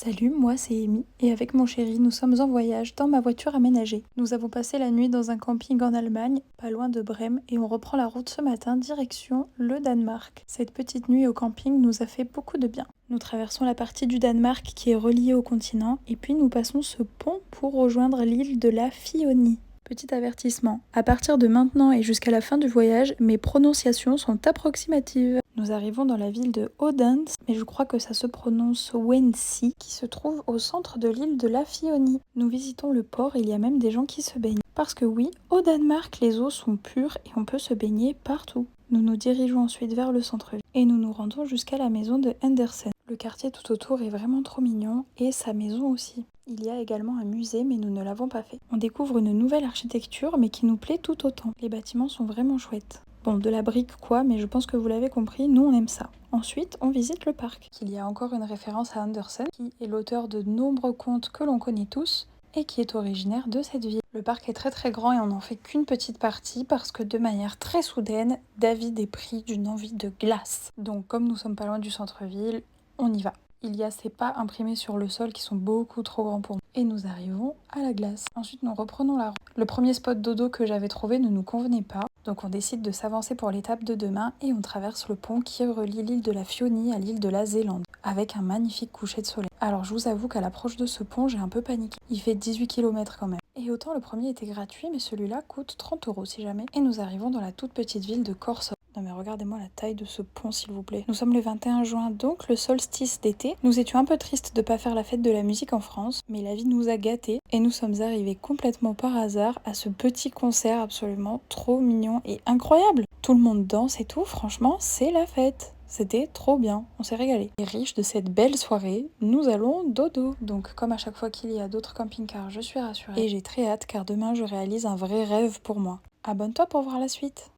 Salut, moi c'est Amy et avec mon chéri, nous sommes en voyage dans ma voiture aménagée. Nous avons passé la nuit dans un camping en Allemagne, pas loin de Brême, et on reprend la route ce matin direction le Danemark. Cette petite nuit au camping nous a fait beaucoup de bien. Nous traversons la partie du Danemark qui est reliée au continent et puis nous passons ce pont pour rejoindre l'île de la Fionie. Petit avertissement, à partir de maintenant et jusqu'à la fin du voyage, mes prononciations sont approximatives. Nous arrivons dans la ville de Odense, mais je crois que ça se prononce Wensi, qui se trouve au centre de l'île de la Fionie. Nous visitons le port et il y a même des gens qui se baignent. Parce que oui, au Danemark, les eaux sont pures et on peut se baigner partout. Nous nous dirigeons ensuite vers le centre-ville et nous nous rendons jusqu'à la maison de Henderson. Le quartier tout autour est vraiment trop mignon et sa maison aussi. Il y a également un musée mais nous ne l'avons pas fait. On découvre une nouvelle architecture mais qui nous plaît tout autant. Les bâtiments sont vraiment chouettes. Bon, de la brique quoi, mais je pense que vous l'avez compris, nous on aime ça. Ensuite, on visite le parc. Il y a encore une référence à Andersen, qui est l'auteur de nombreux contes que l'on connaît tous et qui est originaire de cette ville. Le parc est très très grand et on n'en fait qu'une petite partie parce que de manière très soudaine, David est pris d'une envie de glace. Donc comme nous sommes pas loin du centre-ville, on y va. Il y a ces pas imprimés sur le sol qui sont beaucoup trop grands pour nous. Et nous arrivons à la glace. Ensuite, nous reprenons la route. Le premier spot dodo que j'avais trouvé ne nous convenait pas. Donc on décide de s'avancer pour l'étape de demain et on traverse le pont qui relie l'île de la Fionie à l'île de la Zélande, avec un magnifique coucher de soleil. Alors je vous avoue qu'à l'approche de ce pont, j'ai un peu paniqué. Il fait 18 km quand même. Et autant le premier était gratuit, mais celui-là coûte 30 € si jamais. Et nous arrivons dans la toute petite ville de Korssor. Non mais regardez-moi la taille de ce pont s'il vous plaît. Nous sommes le 21 juin, donc le solstice d'été. Nous étions un peu tristes de pas faire la fête de la musique en France, mais la vie nous a gâtés et nous sommes arrivés complètement par hasard à ce petit concert absolument trop mignon et incroyable. Tout le monde danse et tout, franchement c'est la fête. C'était trop bien, on s'est régalé. Et riche de cette belle soirée, nous allons dodo. Donc comme à chaque fois qu'il y a d'autres camping-cars, je suis rassurée. Et j'ai très hâte car demain je réalise un vrai rêve pour moi. Abonne-toi pour voir la suite.